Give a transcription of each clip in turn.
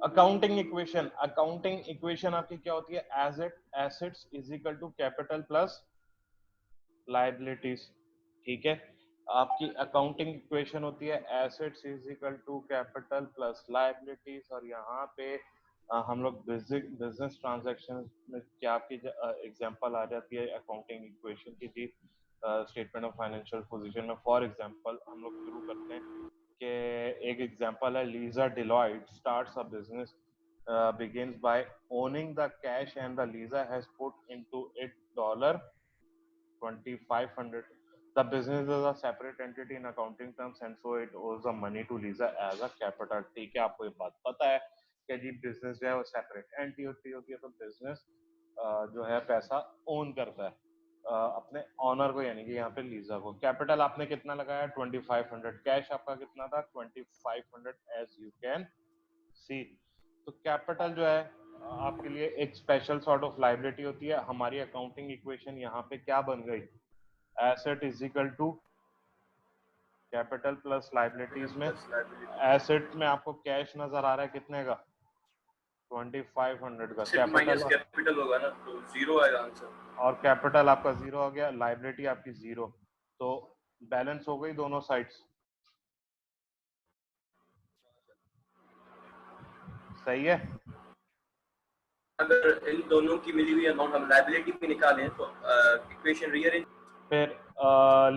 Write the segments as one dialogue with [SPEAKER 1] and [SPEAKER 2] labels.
[SPEAKER 1] Accounting equation आपकी क्या होती है? Assets is equal to capital plus liabilities. ठीक है, आपकी अकाउंटिंग इक्वेशन होती है assets is equal to capital plus liabilities. और यहाँ पे हम लोग बिजनेस ट्रांजैक्शन में क्या आपकी एग्जांपल आ जाती है अकाउंटिंग इक्वेशन की जी, स्टेटमेंट ऑफ फाइनेंशियल पोजीशन में। फॉर एग्जांपल हम लोग शुरू करते हैं कि एक एग्जांपल है, Lisa Deloitte starts a business begins by owning the cash and the Lisa has put into it $2,500. The business is a separate entity in accounting terms and so it owes the money to Lisa as a capital। ठीक है, आपको ये बात पता है कि जी business जो है वो सेपरेट एंटिटी होती है, तो बिजनेस जो है पैसा ओन करता है अपने ऑनर को, यानी कि यहाँ पे लीजा को। कैपिटल आपने कितना लगाया? 2500। कैश आपका कितना था? 2500 एज यू कैन सी। तो कैपिटल जो है आपके लिए एक स्पेशल सॉर्ट ऑफ लाइबिलिटी होती है। हमारी अकाउंटिंग इक्वेशन यहाँ पे क्या बन गई? Asset is equal to capital plus liabilities में एसेट में आपको कैश नजर आ रहा है कितने का? 2500 का।
[SPEAKER 2] कैपिटल होगा ना तो जीरो आएगा आंसर,
[SPEAKER 1] और कैपिटल आपका जीरो हो गया, लाइबिलिटी आपकी जीरो, तो बैलेंस हो गई दोनों साइड्स। सही है।
[SPEAKER 2] अगर इन दोनों की मिली हुई अमाउंट हम लायबिलिटी भी निकालें तो इक्वेशन रीअरेंज।
[SPEAKER 1] फिर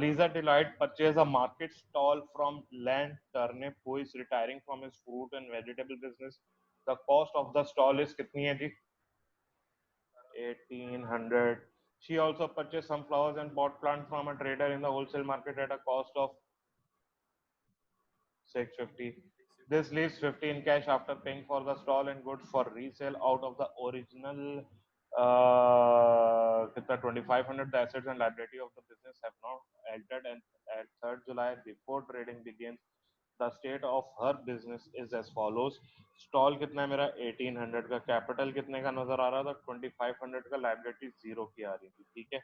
[SPEAKER 1] Lisa Delight purchased a market stall from Land Turnip, who is retiring from his fruit and vegetable business. The cost of the stall is कितनी है जी? 1800। She also purchased some flowers and pot plants from a trader in the wholesale market at a cost of 650। This leaves 50 in cash after paying for the stall and goods for resale out of the original 2500। The assets and liability of the business have now altered and at 3rd July before trading begins the state of her business is as follows। Stall कितना है मेरा? 1800 का। Capital कितने का नजर आ रहा था? 2500 का। लाइबिलिटी जीरो की आ रही थी। ठीक है,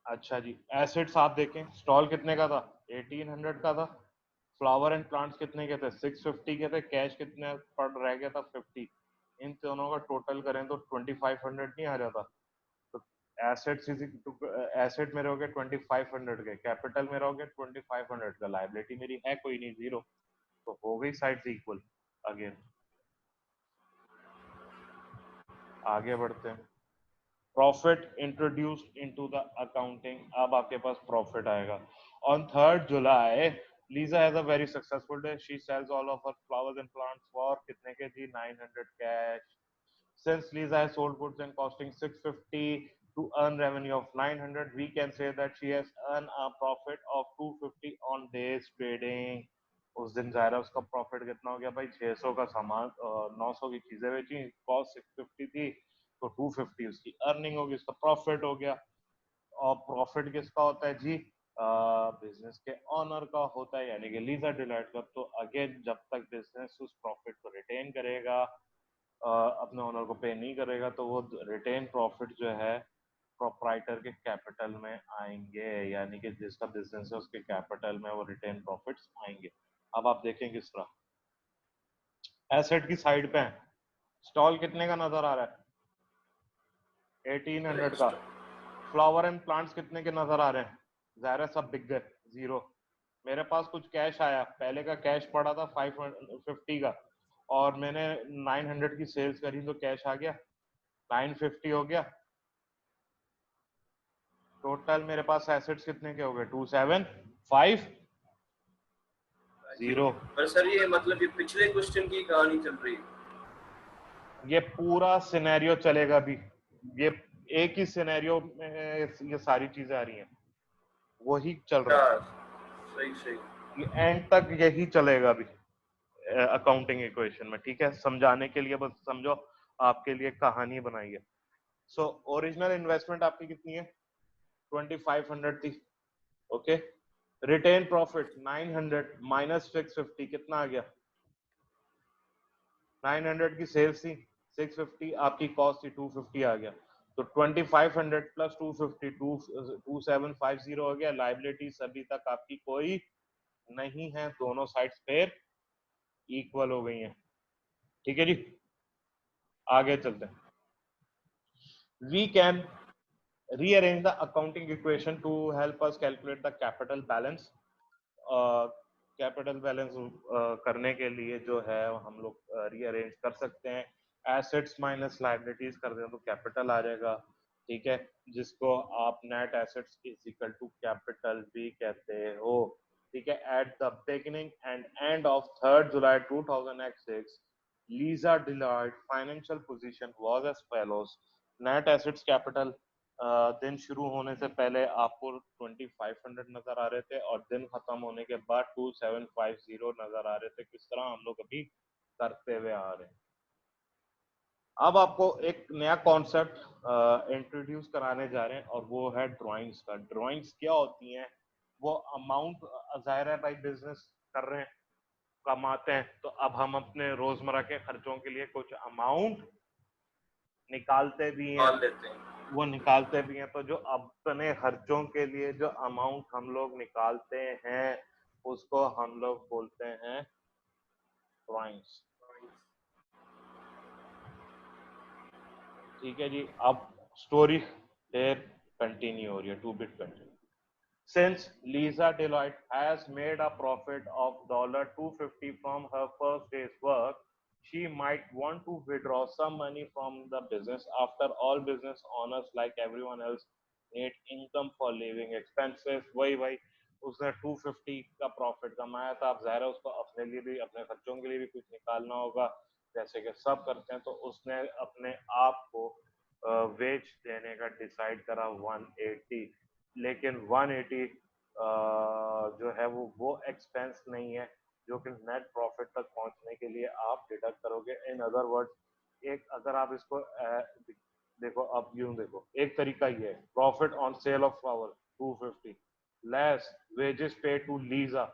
[SPEAKER 1] अच्छा जी, एसेट्स आप देखें, स्टॉल कितने का था? 1800 का था। फ्लावर एंड प्लांट्स कितने के थे? 650 के थे। कैश कितने पड़ रह गया था? 50। इन दोनों का टोटल करें तो 2500 नहीं आ जाता? तो एसेट्स एसेट मेरे हो गए 2500 के, कैपिटल मेरा हो गया 2500 का, लाइबिलिटी मेरी है कोई नहीं, जीरो, तो हो गई साइड्स इक्वल। अगेन आगे बढ़ते हैं। Profit introduced into the accounting. अब आपके पास प्रॉफिट आएगा। On 3rd July Lisa has a very successful day. She sells all of her flowers and plants for कितने के जी? 900 cash। Since Lisa has sold goods and costing 650 to earn revenue of 900, we can say that she has earned a profit of 250 on days trading। उस दिन ज़ाहिर उसका profit कितना हो गया भाई? 600 का सामान, 900 की चीजें बेची, कॉस्ट 650 थी, तो 250 उसकी अर्निंग होगी, उसका प्रॉफिट हो गया। और प्रॉफिट किसका होता है जी? बिजनेस के ऑनर का होता है, यानी कि लीजा डिलाइट का। तो अगेन जब तक बिजनेस उस प्रॉफिट को रिटेन करेगा, अपने ऑनर को पे नहीं करेगा, तो वो रिटेन प्रॉफिट जो है प्रोप्राइटर के कैपिटल में आएंगे, यानी कि जिसका बिजनेस है उसके कैपिटल में वो रिटेन प्रॉफिट्स आएंगे। अब आप देखें किस तरह एसेट की साइड पे है। स्टॉल कितने का नजर आ रहा है? 1800 का। फ्लावर एंड प्लांट्स कितने के नजर आ रहे हैं? ज़ाहिर सब बिक गए, जीरो। मेरे पास कुछ कैश आया, पहले का कैश पड़ा था 550 का, और मैंने 900 की सेल्स करी तो कैश आ गया 950 हो गया। टोटल मेरे पास एसेट्स कितने के हो गए? 2750।
[SPEAKER 2] पर सर ये मतलब ये पिछले क्वेश्चन की कहानी चल रही है,
[SPEAKER 1] ये पूरा सिनेरियो चलेगा भी, ये एक ही सिनेरियो में ये सारी चीजें आ रही हैं, वही चल रहा है,
[SPEAKER 2] सही सही।
[SPEAKER 1] ये एंड तक यही चलेगा भी अकाउंटिंग इक्वेशन में। ठीक है, समझाने के लिए बस समझो, आपके लिए कहानी बनाई है। सो ओरिजिनल इन्वेस्टमेंट आपकी कितनी है? 2500 थी। ओके, रिटेन प्रॉफिट 900 माइनस 650 कितना आ गया? 900 की सेल्स थी, 650 आपकी कॉस्ट थी, 250 आ गया, तो 2500 प्लस 250 2750 हो गया। लाइबिलिटी अभी तक आपकी कोई नहीं है, दोनों साइड्स पे इक्वल हो गई हैं। ठीक है जी, आगे चलते हैं. We can rearrange the accounting equation to help us calculate the capital balance. Capital balance करने के लिए जो है हम लोग रीअरेंज कर सकते हैं. एसेट्स माइनस लायबिलिटीज कर दें तो कैपिटल आ जाएगा. ठीक है, जिसको आप net assets is equal to capital भी कहते हो. ठीक है, at the beginning and and of 3 July 2006 Lisa Deloitte financial position was as follows. Net assets capital दिन शुरू होने से पहले आपको 2500 नजर आ रहे थे और दिन खत्म होने के बाद 2750 नजर आ रहे थे. किस तरह हम लोग अभी करते हुए आ रहे हैं. अब आपको एक नया कॉन्सेप्ट इंट्रोड्यूस कराने जा रहे हैं और वो है ड्राइंग्स का. ड्राइंग्स क्या होती हैं? वो अमाउंट, जाहिर है भाई बिजनेस कर रहे हैं, कमाते हैं, तो अब हम अपने रोजमर्रा के खर्चों के लिए कुछ अमाउंट निकालते भी हैं. वो निकालते भी हैं, तो जो अपने खर्चों के लिए जो अमाउंट हम लोग निकालते हैं उसको हम लोग बोलते हैं ड्राइंग्स. ठीक है जी, अब स्टोरी फिर कंटिन्यू हो रही है, 2 bit continue. Since Lisa Deloitte has made a profit of $250 from her first day's work, she might want to withdraw some money from the business. After all, business owners, like everyone else, need income for living expenses. वही उसने 250 का profit कमाया था. अब ज़ाहिर है उसको अपने लिए भी, अपने खर्चों के लिए भी कुछ निकालना होगा, जैसे कि सब करते हैं. तो उसने अपने आप को वेज देने का डिसाइड करा 180. लेकिन 180 जो है वो एक्सपेंस नहीं है जो कि नेट प्रॉफिट तक पहुंचने के लिए आप डिडक्ट करोगे. इन अदर वर्ड्स, एक अगर आप इसको देखो, अब यूं देखो, एक तरीका ये है, profit on sale of flower 250 less wages pay to Lisa,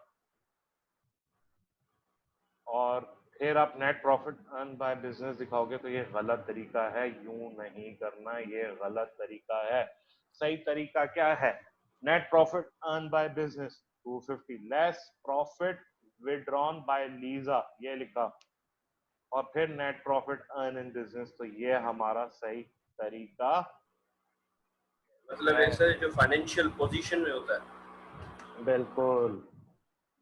[SPEAKER 1] और फिर आप net profit earn by business दिखाओगे, तो ये गलत तरीका है. यूं नहीं करना, ये गलत तरीका है. सही तरीका क्या है? Net profit earn by business 250 less profit withdrawn bye Lisa, ये लिखा, और फिर net profit earn in business. तो ये हमारा सही तरीका,
[SPEAKER 2] मतलब ऐसे जो फाइनेंशियल पोजीशन में होता है.
[SPEAKER 1] बिल्कुल.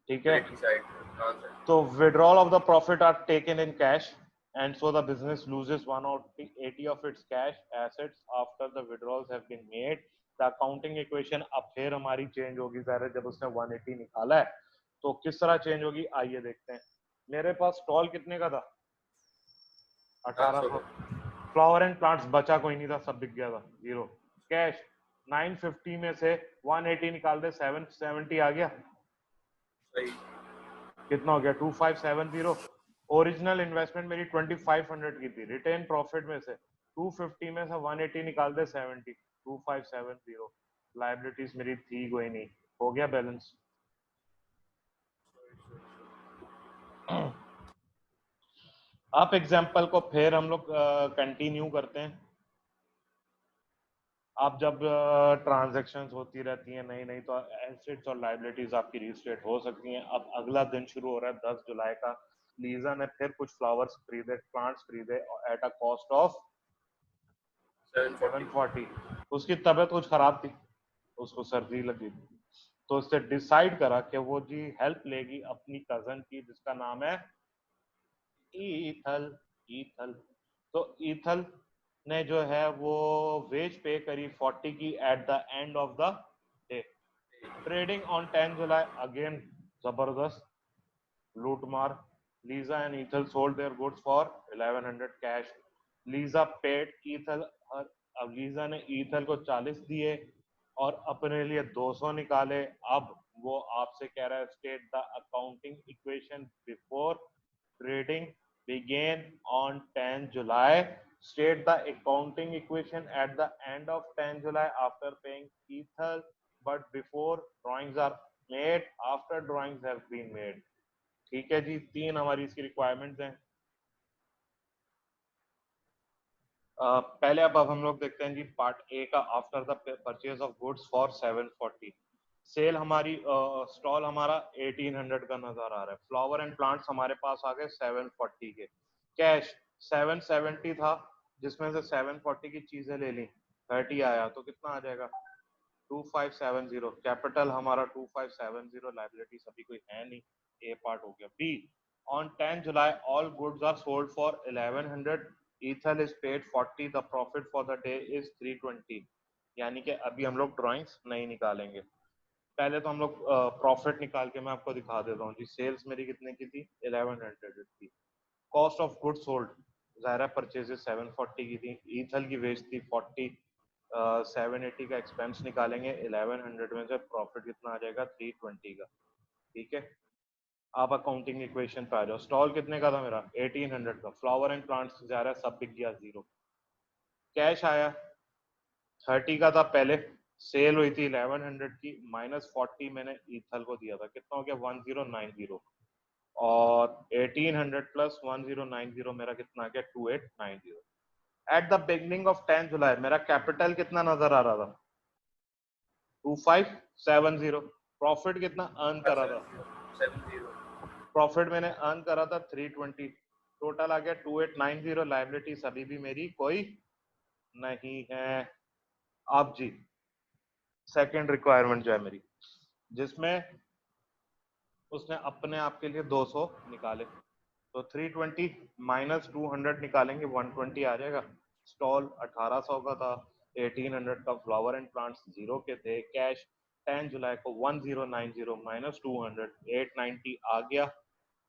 [SPEAKER 1] ठीक है,
[SPEAKER 2] तो
[SPEAKER 1] withdrawal of the profit are taken in cash, and so the business loses 180 of its cash assets after the withdrawals have been made. The accounting equation अब फिर हमारी चेंज होगी. ज़ाहिर जब उसने 180 निकाला है तो किस तरह चेंज होगी, आइए देखते हैं. मेरे पास स्टॉल कितने का था? 1800. फ्लावर एंड प्लांट्स बचा कोई नहीं था, सब बिक गया था, जीरो. कैश 950 में से 180 निकाल दे, 770 आ गया.
[SPEAKER 2] सही.
[SPEAKER 1] कितना हो गया? 2570. ओरिजिनल इन्वेस्टमेंट मेरी 2500 की थी. रिटेन प्रॉफिट में से 250 में से 180 निकाल दे, 70, 2570. लायबिलिटीज मेरी थी कोई नहीं, हो गया बैलेंस. आप एग्जांपल को फिर हम लोग कंटिन्यू करते हैं. आप जब ट्रांजैक्शंस होती रहती हैं नई नई, तो एसेट्स और लायबिलिटीज आपकी रीस्टेट हो सकती हैं. अब अगला दिन शुरू हो रहा है 10 जुलाई का. लीजा ने फिर कुछ फ्लावर्स खरीदे, प्लांट्स खरीदे एट अ कॉस्ट ऑफ 740. उसकी तबीयत कुछ खराब थी, उसको सर्दी लगी थी, तो उसने डिसाइड करा कि वो जी हेल्प लेगी अपनी कजन की, जिसका नाम है ईथल. ईथल. तो ईथल ने जो है वो वेज पे करी 40 की at the end of the day. Trading on 10 July again जबरदस्त लूटमार. Lisa and Ethel sold their goods for 1100 cash. Lisa paid Ethel. अब लीजा ने ईथल को 40 दिए और अपने लिए 200 निकाले. अब वो आपसे कह रहा है state the accounting equation before trading began on 10 July. State the accounting equation at the end of 10 July after paying Ethel, but before drawings are made, after drawings have been made. ठीक है जी, 3 हमारी इसकी requirements हैं. पहले अब हम लोग देखते हैं जी पार्ट ए का. After the purchase of goods for 740. Sale हमारी स्टॉल हमारा 1800 का नजर आ रहा है. फ्लावर एंड प्लांट्स हमारे पास आ गए 740 के. कैश 770 था, जिसमें से 740 की चीजें ले ली, 30 आया, तो कितना आ जाएगा 2570। कैपिटल हमारा 2570, लाइबिलिटीज अभी कोई है नहीं, ए पार्ट हो गया। B, on 10 July all goods are sold for 1100, Ethel is paid 40, the profit for the day is 320। यानी कि अभी हम लोग ड्राइंग्स नहीं निकालेंगे, पहले तो हम लोग प्रॉफिट निकाल के मैं आपको दिखा देता हूँ जी। सेल्स मेरी कितने की थी, 1100 थी। कॉस्ट ऑफ गुड्स सोल्ड, ज़ाहिर परचेजेस 740 की थी, ईथल की वेस्ट थी 40, 780 का एक्सपेंस निकालेंगे, 1100 में से प्रॉफिट कितना आ जाएगा 320 का। ठीक है, आप अकाउंटिंग इक्वेशन पे आ जाओ। स्टॉल कितने का था मेरा, 1800 का। फ्लावर एंड प्लांट्स जा रहा है, सब बिक गया, जीरो। कैश आया 30 का था पहले, सेल हुई थी 1100 की, -40 मैंने ईथल को दिया था, कितना हो गया 1090, और 1800 प्लस 1090 मेरा कितना आ गया 2890। एट द बिगनिंग ऑफ 10 जुलाई मेरा कैपिटल कितना नजर आ रहा था, 2570। प्रॉफिट कितना अर्न करा था,
[SPEAKER 2] 70।
[SPEAKER 1] प्रॉफिट मैंने अर्न करा था 320, टोटल आ गया 2890। लाइबिलिटीज अभी भी मेरी कोई नहीं है। अब जी सेकंड रिक्वायरमेंट जो है मेरी, जिसमें उसने अपने आप के लिए 200 निकाले, तो 320 -200 निकालेंगे, 120 आ जाएगा। स्टॉल 1800 का था, 1800 का। फ्लावर एंड प्लांट्स जीरो के थे। कैश 10 जुलाई को 1090 -200, 890 आ गया,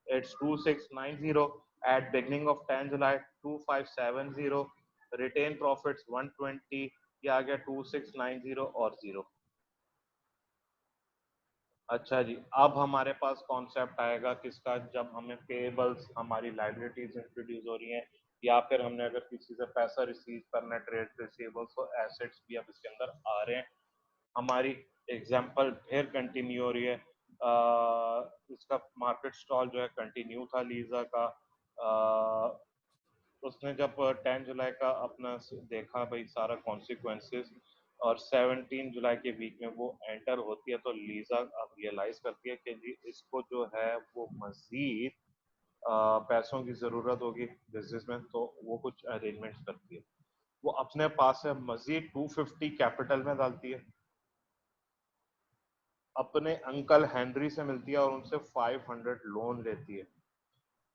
[SPEAKER 1] it's 2690। At beginning of 10 July 2570, retained profits 120, ये आ गया 2690 और जीरो। अच्छा जी, अब हमारे पास कॉन्सेप्ट आएगा किसका, जब हमें पेबल्स, हमारी लाइबिलिटीज इंट्रोड्यूस हो रही हैं, या फिर हमने अगर किसी से पैसा रिसीव करना है, ट्रेड रिसीवेबल्स, तो एसेट्स भी अब इसके अंदर आ रहे हैं। हमारी एग्जांपल फिर कंटिन्यू हो रही है। इसका मार्केट स्टॉल जो है कंटिन्यू था लीजा का। उसने जब 10 जुलाई का अपना देखा भाई सारा कॉन्सिक्वेंसेस, और 17 जुलाई के वीक में वो एंटर होती है, तो लीजा अब रियलाइज करती है कि जी इसको जो है वो मजीद पैसों की ज़रूरत होगी बिजनेस में, तो वो कुछ अरेंजमेंट्स करती है। वो अपने पास से मजीद 250 कैपिटल में डालती है, अपने अंकल हेनरी से मिलती है और उनसे 500 लोन लेती है,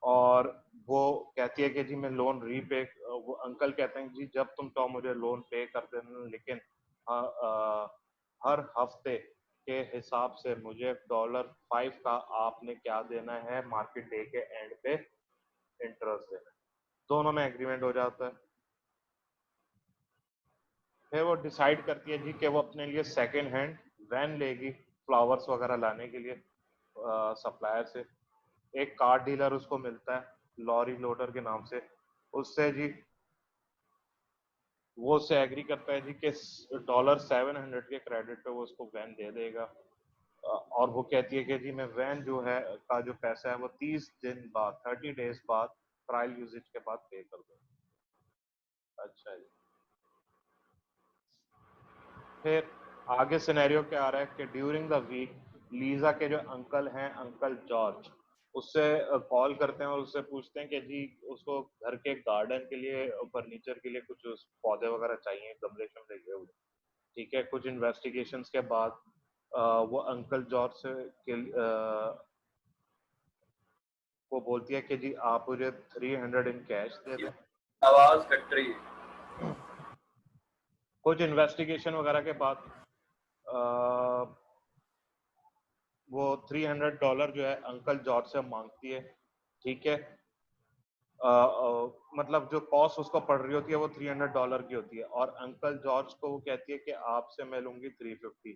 [SPEAKER 1] और वो कहती है कि जी मैं लोन रीपे, वो अंकल कहते हैं जी जब तुम चाहो मुझे लोन पे कर देना, लेकिन हर हफ्ते के हिसाब से मुझे $5 का आपने क्या देना है, मार्केट डे के एंड पे इंटरेस्ट देना है। दोनों में एग्रीमेंट हो जाता है। फिर वो डिसाइड करती है जी कि वो अपने लिए सेकेंड हैंड वैन लेगी फ्लावर्स वगैरह लाने के लिए सप्लायर से। एक कार डीलर उसको मिलता है लॉरी लोडर के नाम से, उससे जी वो उससे एग्री करता है जी कि $700 के क्रेडिट पे वो उसको वैन दे देगा। और वो कहती है कि जी मैं वैन जो है का जो पैसा है वो 30 दिन बाद, 30 डेज बाद, ट्रायल यूजेज के बाद पे कर दूंगा। अच्छा जी, फिर आगे सिनेरियो क्या आ रहा है कि ड्यूरिंग द वीक लीजा के जो अंकल हैं, अंकल जॉर्ज, उससे कॉल करते हैं और उससे पूछते हैं कि जी उसको घर के गार्डन के लिए, फर्नीचर के लिए कुछ पौधे वगैरह चाहिए, गमले शमले लिए हुए। ठीक है, कुछ इन्वेस्टिगेशंस के बाद वो अंकल जॉर्ज से वो बोलती है कि जी आप मुझे 300 इन कैश दे दें।
[SPEAKER 2] आवाज कट रही है।
[SPEAKER 1] कुछ इन्वेस्टिगेशन वगैरह के बाद वो $300 जो है अंकल जॉर्ज से मांगती है। ठीक है, मतलब जो कॉस्ट उसको पड़ रही होती है वो $300 की होती है, और अंकल जॉर्ज को वो कहती है कि आपसे मैं लूंगी 350।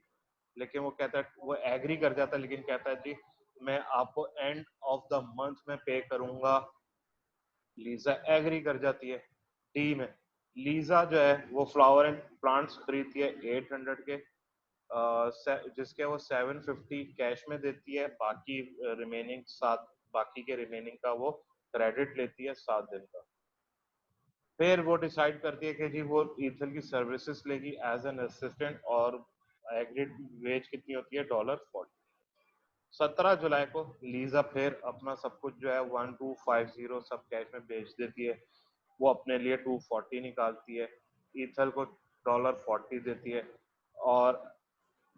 [SPEAKER 1] लेकिन वो कहता है, वो एग्री कर जाता है, लेकिन कहता है जी मैं आपको एंड ऑफ द मंथ में पे करूंगा। लीजा एग्री कर जाती है। डी में लीजा जो है वो फ्लावर एंड प्लांट्स खरीदती है 800 के, जिसके वो 750 कैश में देती है, बाकी रिमेनिंग 7, बाकी के रिमेनिंग का वो क्रेडिट लेती है 7 दिन का। फिर वो डिसाइड करती है कि जी वो ईथल की सर्विसेज लेगी एज एन असिस्टेंट, और एग्रीड वेज कितनी होती है $40। 17 जुलाई को लीजा फिर अपना सब कुछ जो है 1250 सब कैश में बेच देती है। वो अपने लिए 240 निकालती है, ईथल को $40 देती है और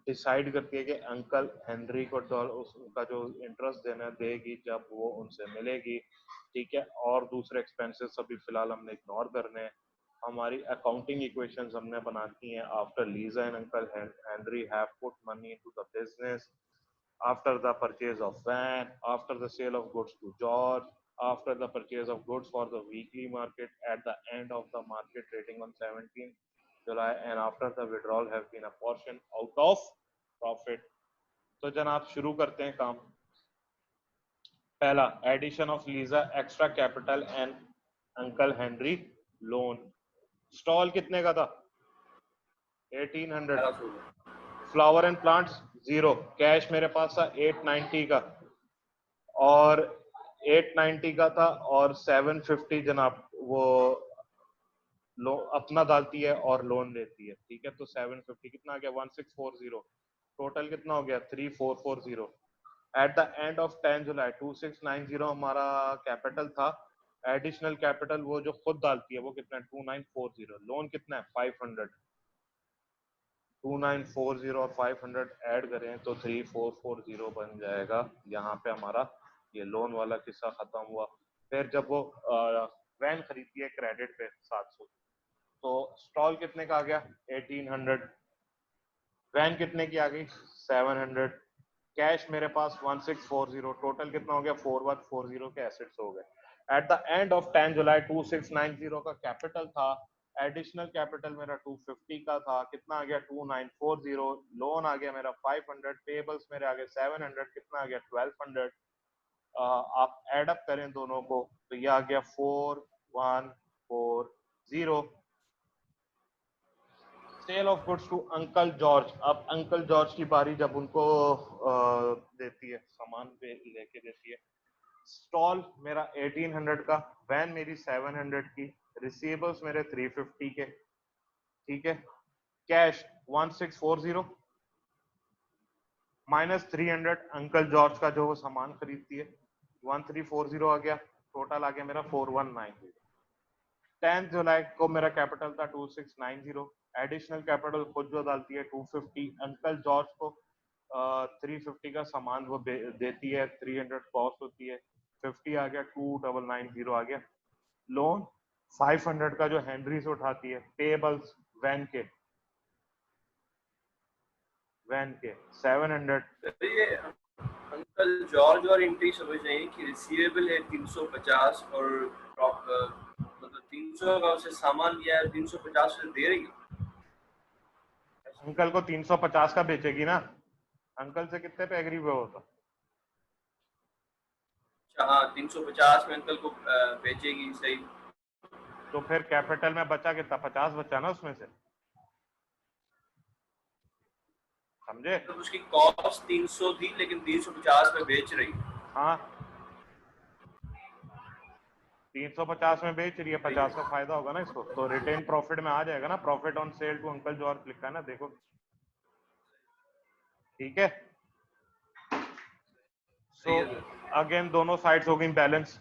[SPEAKER 1] डिसाइड करती है कि अंकल हेनरी को उसका जो इंटरेस्ट देना देगी जब वो उनसे मिलेगी, ठीक है। और दूसरे एक्सपेंसेस अभी फिलहाल हमने इग्नोर करने हैं। हमारी अकाउंटिंग इक्वेशंस हमने बनाती हैं after Lisa and uncle Henry have put money into the business, after the purchase of van, after the sale of goods to George, after the purchase of goods for the weekly market at the end of the market trading on 17th July, and after the withdrawal have been apportioned out of profit. तो जनाब शुरू करते हैं काम। पहला, addition of Lisa extra capital and uncle Henry loan. Stall कितने का था? 1800। फ्लावर एंड प्लांट्स 0, कैश मेरे पास था 890 का और 890 का था और 750 जनाब वो अपना डालती है और लोन लेती है, ठीक है। तो 750 कितना आ गया? 1640। टोटल कितना हो गया? 3440। एट द एंड ऑफ 10 जुलाई 2690 हमारा कैपिटल था। एडिशनल कैपिटल वो जो खुद डालती है वो कितना है? 2940। लोन कितना है? 500। 2940 और 500 ऐड करें तो 3440 बन जाएगा। यहाँ पे हमारा ये लोन वाला किस्सा खत्म हुआ। फिर जब वो वैन खरीदती है क्रेडिट पे 700, तो स्टॉल कितने का आ गया? 1800। वैन कितने की आ गई? 700। कैश मेरे पास 1640। टोटल कितना हो गया? 4140 के एसेट्स हो गए। एट द एंड ऑफ 10 जुलाई 2690 का कैपिटल था। एडिशनल कैपिटल मेरा 250 का था। कितना आ गया? 2940। लोन आ गया मेरा 500। पेबल्स मेरे आ गए 700। कितना आ गया? 1200। आप एड अप करें दोनों को तो ये आ गया 4140। Sale of goods to uncle George. अब अंकल जॉर्ज की बारी जब उनको देती है, सामान पे लेके देती है। स्टॉल मेरा 1800 का, वैन मेरी 700 की, रिसीवेबल्स मेरे 350 के, ठीक है। कैश 1640 माइनस 300 अंकल जॉर्ज का जो वो सामान खरीदती है, 1340 आ गया। टोटल आ गया मेरा 4190। 10 जुलाई को मेरा कैपिटल था 2690। एडिशनल कैपिटल खुद जो डालती है 250। अंकल जॉर्ज को 350 का सामान वो देती है, 300 कॉस्ट होती है, 50 आ गया, 2990 आ गया। लोन 500 का जो हेनरी से उठाती है। पेबल्स वैन के 700।
[SPEAKER 2] ये अंकल जॉर्ज और एंट्री समझ नहीं कि रिसीवेबल है 350 और मतलब 300 का उसे सामान लिया है, 350 से दे रही है।
[SPEAKER 1] अंकल को 350 का बेचेगी ना। अंकल से कितने पे एग्री हुआ होता?
[SPEAKER 2] हाँ 350 में अंकल को बेचेगी, सही।
[SPEAKER 1] तो फिर कैपिटल में बचा कितना? 50 बचा ना उसमें से, समझे?
[SPEAKER 2] तो उसकी कॉस्ट 300 थी लेकिन 350 में बेच रही।
[SPEAKER 1] हाँ 350 में बेच रही है, 50 का फायदा होगा ना इसको, तो रिटेन प्रॉफिट में आ जाएगा ना। Profit on sale to uncle George लिखा है ना, देखो, ठीक है। सो अगेन दोनों साइड्स हो गई बैलेंस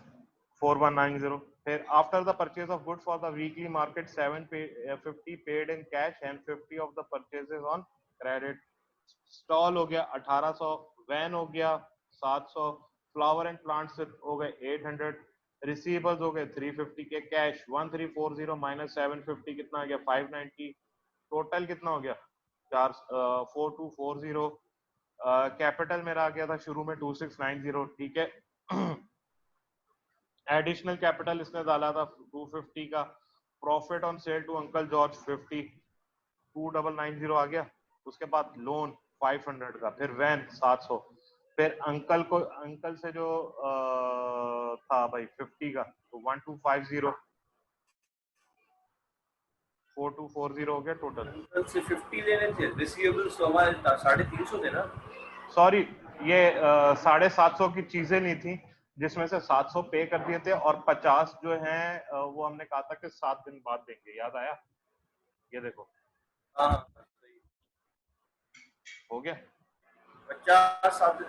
[SPEAKER 1] 4190। फिर after the purchase of goods for the weekly market 750 paid in cash and 50 of the purchases on credit. Stall हो गया 1800, वैन हो गया 700, फ्लावर एंड प्लांट्स हो गए 800, रिसीवेबल्स हो गए 350 के, कैश 1340 माइनस 750 कितना आ गया? 590। टोटल कितना हो गया? 4240। कैपिटल मेरा आ गया था शुरू में 2690, ठीक है। एडिशनल कैपिटल इसने डाला था 250 का। Profit on sale to uncle George 50, 2990 आ गया। उसके बाद लोन 500 का, फिर वैन 700, फिर अंकल से जो था भाई 50 का, तो 1250, 4240 हो गया टोटल।
[SPEAKER 2] अंकल से 50 लेने थे, रिसीवेबल्स तो हमारे 350 थे ना।
[SPEAKER 1] सॉरी, ये 750 की चीजें नहीं थी, जिसमें से 700 पे कर दिए थे और 50 जो हैं वो हमने कहा था कि 7 दिन बाद देंगे, याद आया? ये देखो,
[SPEAKER 2] हाँ सही।
[SPEAKER 1] हो गया।
[SPEAKER 2] 50 7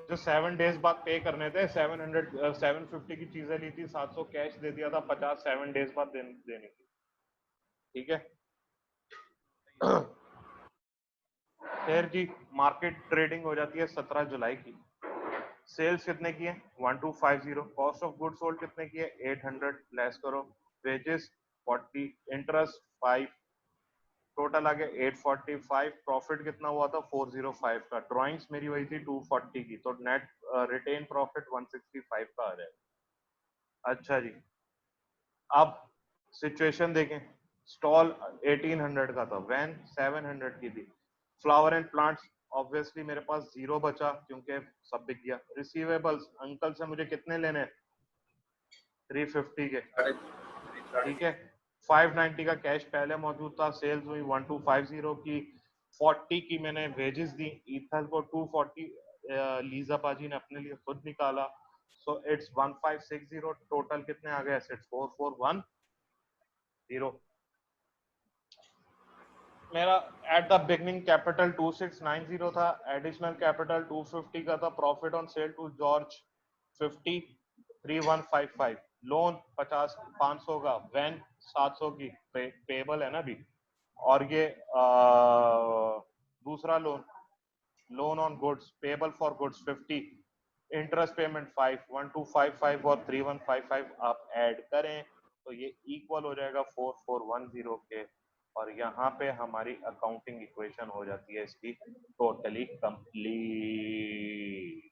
[SPEAKER 1] जो 7 डेज बाद पे करने थे, 750 की चीजें ली थी, 700 कैश दे दिया था, 50 7 डेज बाद देनी थी, ठीक है। फिर जी मार्केट ट्रेडिंग हो जाती है 17 जुलाई की। सेल्स कितने की है 1250, कॉस्ट ऑफ गुड सोल्ड कितने की है 800, लेस करो वेजेस 40, इंटरेस्ट 5, टोटल आ गया 845, प्रॉफिट कितना हुआ था 405 का, ड्राइंग्स मेरी वही थी 240 की, तो नेट रिटेन प्रॉफिट 165 का आ जाएगा। अच्छा जी, अब सिचुएशन देखें, स्टॉल 1800 का था, वैन 700 की थी, फ्लावर एंड प्लांट्स ऑब्वियसली मेरे पास जीरो बचा क्योंकि सब बिक गया। रिसीवेबल्स अंकल से मुझे कितने लेने 350 के, ठीक है। 590 का कैश पहले मौजूद था, सेल्स हुई 1250 की, 40 की मैंने वेजेस दी, ईथल को 240 लीजा बाजी ने अपने लिए खुद निकाला, सो इट्स 1560, टोटल कितने आ गए एसेट्स 4410। मेरा एट द बिगनिंग कैपिटल 2690 था, एडिशनल कैपिटल 250 का था, profit on sale to George 50 3155, loan 50 500 का, वैन 700 की पेबल है ना अभी, और ये दूसरा loan, loan on goods payable for goods 50, interest payment 5, 1255 और 3155 आप ऐड करें तो ये इक्वल हो जाएगा 4410 के, और यहाँ पे हमारी अकाउंटिंग इक्वेशन हो जाती है इसकी टोटली कंप्लीट।